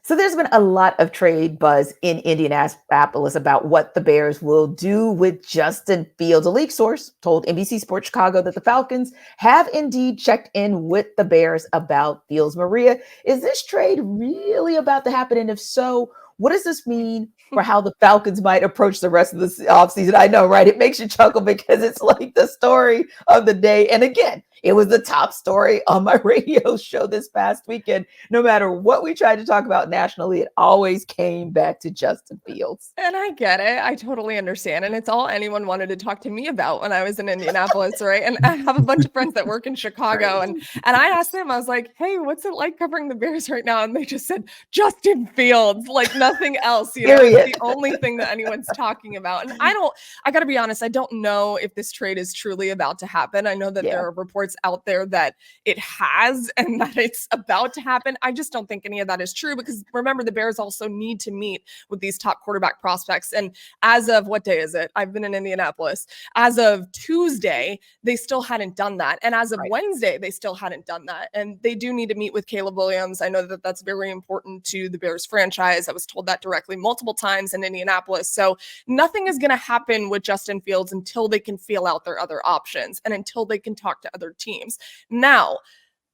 So there's been a lot of trade buzz in Indianapolis about what the Bears will do with Justin Fields. A league source told NBC Sports Chicago that the Falcons have indeed checked in with the Bears about Fields. Maria, is this trade really about to happen? And if so, what does this mean for how the Falcons might approach the rest of the offseason? I know, right? It makes you chuckle because it's like the story of the day. And again, it was the top story on my radio show this past weekend. No matter what we tried to talk about nationally, it always came back to Justin Fields. And I get it. I totally understand. And it's all anyone wanted to talk to me about when I was in Indianapolis, right? And I have a bunch of friends that work in Chicago. And I asked them, I was like, hey, what's it like covering the Bears right now? And they just said, Justin Fields, like nothing else. You know, it's the only thing that anyone's talking about. And I got to be honest, I don't know if this trade is truly about to happen. I know that there are reports out there that it has and that it's about to happen. I just don't think any of that is true because remember, the Bears also need to meet with these top quarterback prospects. And as of what day is it? I've been in Indianapolis. As of Tuesday, they still hadn't done that. And as of Wednesday, they still hadn't done that. And they do need to meet with Caleb Williams. I know that that's very important to the Bears franchise. I was told that directly multiple times in Indianapolis. So nothing is going to happen with Justin Fields until they can feel out their other options and until they can talk to other teams. Now,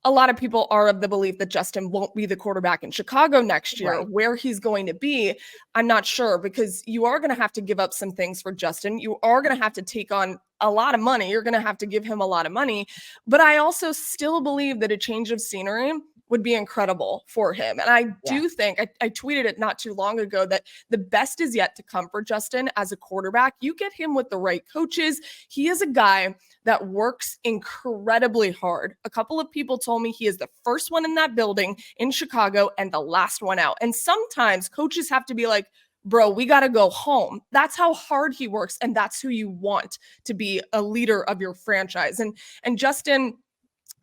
a lot of people are of the belief that Justin won't be the quarterback in Chicago next year. Where he's going to be, I'm not sure because you are going to have to give up some things for Justin. You are going to have to take on a lot of money. You're going to have to give him a lot of money. But I also still believe that a change of scenery would be incredible for him. And I do think, I tweeted it not too long ago, that the best is yet to come for Justin as a quarterback. You get him with the right coaches. He is a guy that works incredibly hard. A couple of people told me he is the first one in that building in Chicago and the last one out. And sometimes coaches have to be like, bro, we got to go home. That's how hard he works. And that's who you want to be a leader of your franchise. And Justin,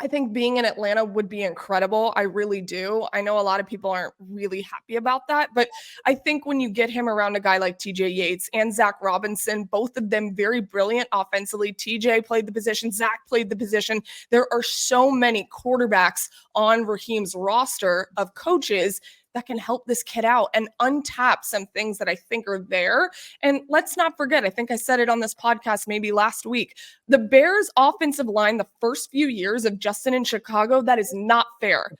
I think being in Atlanta would be incredible. I really do. I know a lot of people aren't really happy about that, but I think when you get him around a guy like TJ Yates and Zach Robinson, both of them very brilliant offensively. TJ played the position, Zach played the position. There are so many quarterbacks on Raheem's roster of coaches that can help this kid out and untap some things that I think are there. And let's not forget, I think I said it on this podcast maybe last week, the Bears offensive line, the first few years of Justin in Chicago, that is not fair.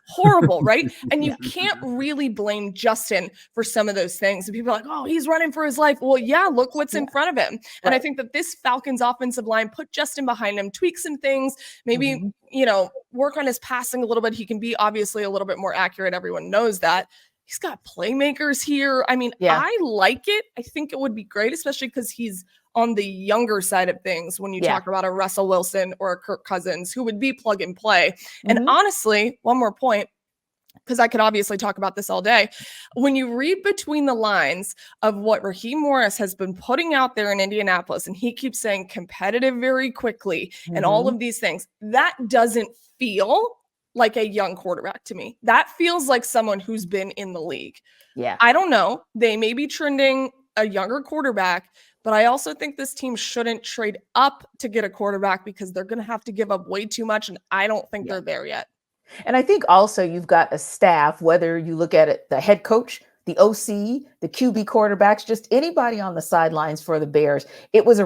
Horrible, right? And you can't really blame Justin for some of those things. And people are like, oh, he's running for his life. Well, yeah, look what's in front of him. And I think that this Falcons offensive line, put Justin behind him, tweak some things, maybe, work on his passing a little bit. He can be obviously a little bit more accurate. Everyone knows that. He's got playmakers here. I mean, I like it. I think it would be great, especially because he's on the younger side of things when you talk about a Russell Wilson or a Kirk Cousins who would be plug and play. And honestly, one more point, because I could obviously talk about this all day. When you read between the lines of what Raheem Morris has been putting out there in Indianapolis, and he keeps saying competitive very quickly and all of these things, that doesn't feel like a young quarterback to me. That feels like someone who's been in the league. I don't know. They may be trending a younger quarterback, but I also think this team shouldn't trade up to get a quarterback because they're going to have to give up way too much. And I don't think they're there yet. And I think also you've got a staff, whether you look at it, the head coach, the OC, the QB quarterbacks, just anybody on the sidelines for the Bears. It was a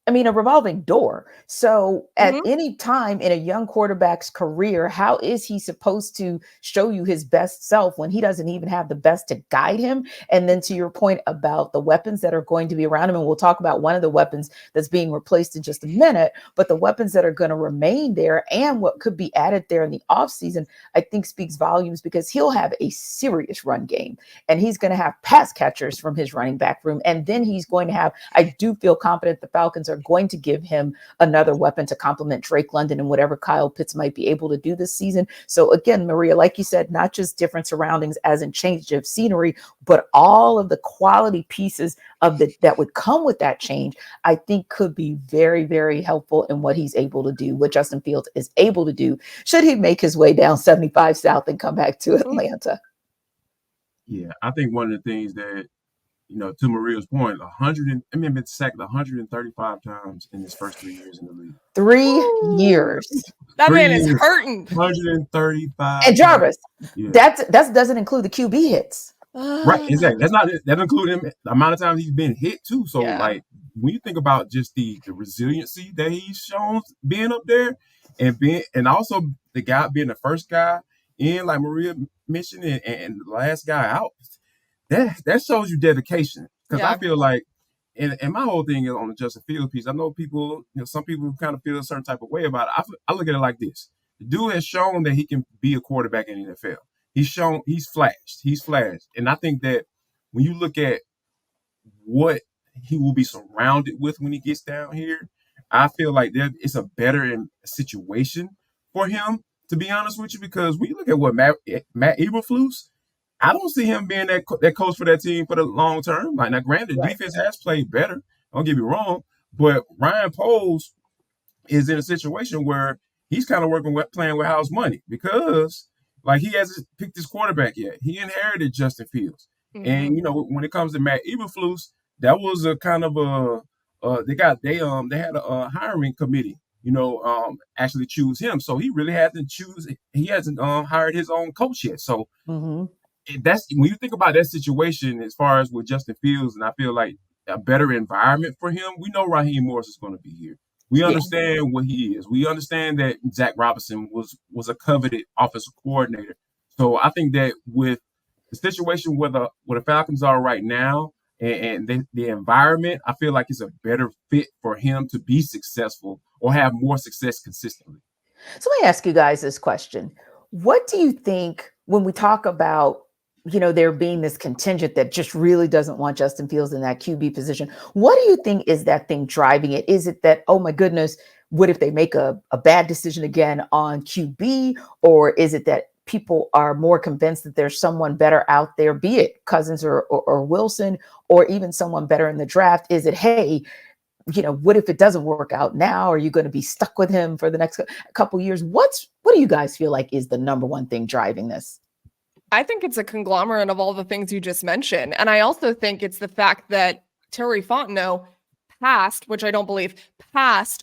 revolving door. So at any time in a young quarterback's career, how is he supposed to show you his best self when he doesn't even have the best to guide him? And then to your point about the weapons that are going to be around him, and we'll talk about one of the weapons that's being replaced in just a minute, but the weapons that are going to remain there and what could be added there in the offseason, I think speaks volumes because he'll have a serious run game and he's going to have pass catchers from his running back room. And then he's going to have, I do feel confident the Falcons are going to give him another weapon to complement Drake London and whatever Kyle Pitts might be able to do this season. So again, Maria, like you said, not just different surroundings as in change of scenery, but all of the quality pieces of that would come with that change, I think could be very, very helpful in what he's able to do, what Justin Fields is able to do, should he make his way down 75 South and come back to Atlanta. Yeah, I think one of the things that, to Maria's point, 100 been sacked 135 times in his first 3 years in the league. 3 years. That 3 man is years, hurting. 135. And Jarvis, Yeah. that doesn't include the QB hits. Right, exactly. That include him the amount of times he's been hit too. So Yeah. like when you think about just the resiliency that he's shown being up there and also the guy being the first guy in, like Maria mentioned, and the last guy out, that shows you dedication. Because I feel like and my whole thing is on the Justin Fields piece. I know people, some people kind of feel a certain type of way about it. I look at it like this. The dude has shown that he can be a quarterback in the NFL. He's flashed. And I think that when you look at what he will be surrounded with when he gets down here, I feel like it's a better situation for him, to be honest with you, because when you look at what Matt Eberflus, I don't see him being that coach for that team for the long term. Like, now, granted, the defense has played better. Don't get me wrong, but Ryan Poles is in a situation where he's kind of playing with house money because, like, he hasn't picked his quarterback yet. He inherited Justin Fields, and when it comes to Matt Eberflus, that was a kind of they had a hiring committee, actually choose him. So he really hasn't hired his own coach yet. So that's when you think about that situation as far as with Justin Fields, and I feel like a better environment for him. We know Raheem Morris is going to be here. We understand what he is. We understand that Zach Robinson was a coveted offensive coordinator. So I think that with the situation where the Falcons are right now and the environment, I feel like it's a better fit for him to be successful or have more success consistently. So let me ask you guys this question. What do you think when we talk about, there being this contingent that just really doesn't want Justin Fields in that QB position? What do you think is that thing driving it? Is it that, oh my goodness, what if they make a bad decision again on QB? Or is it that people are more convinced that there's someone better out there, be it Cousins or Wilson, or even someone better in the draft? Is it, hey, what if it doesn't work out now? Are you going to be stuck with him for the next couple of years? What do you guys feel like is the number one thing driving this? I think it's a conglomerate of all the things you just mentioned. And I also think it's the fact that Terry Fontenot passed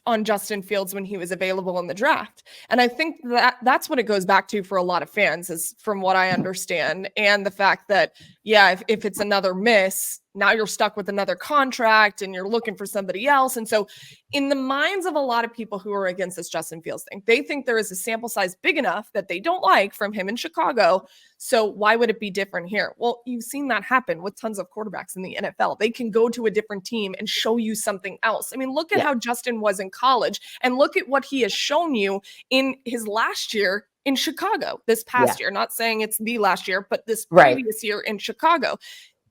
on Justin Fields when he was available in the draft. And I think that's what it goes back to for a lot of fans, is from what I understand. And the fact that, if it's another miss, now you're stuck with another contract and you're looking for somebody else. And so in the minds of a lot of people who are against this Justin Fields thing, they think there is a sample size big enough that they don't like from him in Chicago. So why would it be different here? Well, you've seen that happen with tons of quarterbacks in the NFL. They can go to a different team and show you something else. I mean, look at how Justin was in college and look at what he has shown you in his last year in Chicago, this past year. Not saying it's the last year, but this previous year in Chicago.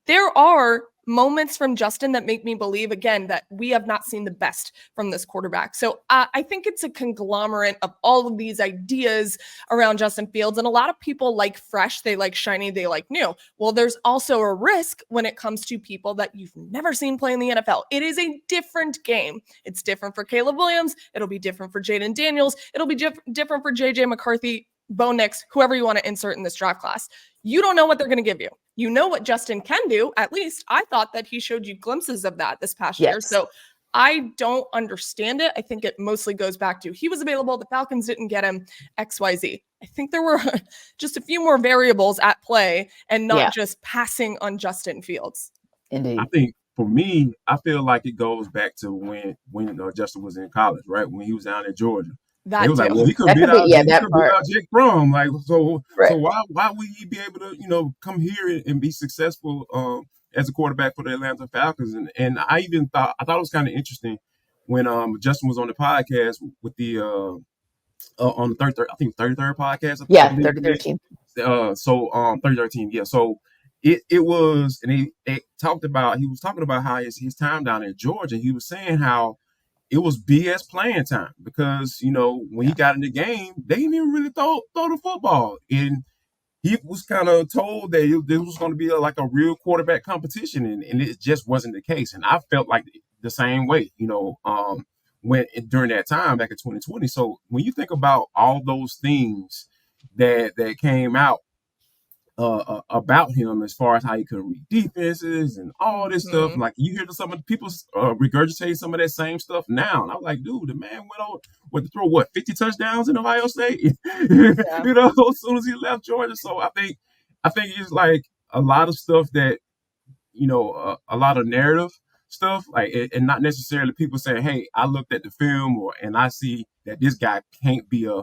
There are moments from Justin that make me believe, again, that we have not seen the best from this quarterback. So I think it's a conglomerate of all of these ideas around Justin Fields. And a lot of people like fresh, they like shiny, they like new. Well, there's also a risk when it comes to people that you've never seen play in the NFL. It is a different game. It's different for Caleb Williams. It'll be different for Jaden Daniels. It'll be different for JJ McCarthy, Bo Nix, whoever you want to insert in this draft class. You don't know what they're going to give you. You know what Justin can do. At least I thought that he showed you glimpses of that this past year. So I don't understand it. I think it mostly goes back to he was available. The Falcons didn't get him, XYZ. I think there were just a few more variables at play and not just passing on Justin Fields. Indeed. I think for me, I feel like it goes back to when Justin was in college, right? When he was down in Georgia. It was like, well, he could beat out Jake Fromm. Like, so why would he be able to, come here and be successful as a quarterback for the Atlanta Falcons? And I thought it was kind of interesting when Justin was on the podcast with the on the 33rd podcast. 33rd team. 33rd team. Yeah. So it was, and he was talking about how his time down in Georgia. He was saying how it was BS playing time because, when he got in the game, they didn't even really throw the football. And he was kind of told that this was going to be a real quarterback competition, and it just wasn't the case. And I felt like the same way, when during that time back in 2020. So when you think about all those things that came out about him as far as how he could read defenses and all this stuff. Mhm. Like you hear some of the people regurgitate some of that same stuff now, and I'm like, dude, the man went to throw 50 touchdowns in Ohio State, Yeah. as soon as he left Georgia. So I think it's like a lot of stuff that a lot of narrative stuff, like, and not necessarily people saying, hey, I looked at the film and I see that this guy can't be a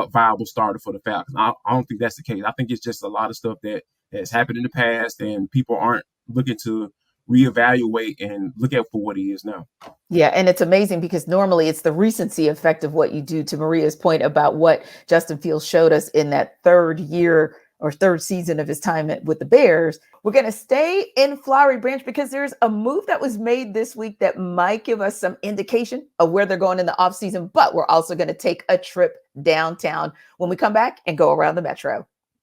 viable starter for the Falcons. I don't think that's the case. I think it's just a lot of stuff that has happened in the past and people aren't looking to reevaluate and look at for what he is now. Yeah, and it's amazing because normally it's the recency effect of what you do, to Maria's point about what Justin Fields showed us in that third year or third season of his time with the Bears. We're going to stay in Flowery Branch because there's a move that was made this week that might give us some indication of where they're going in the offseason, but we're also going to take a trip downtown when we come back and go around the metro.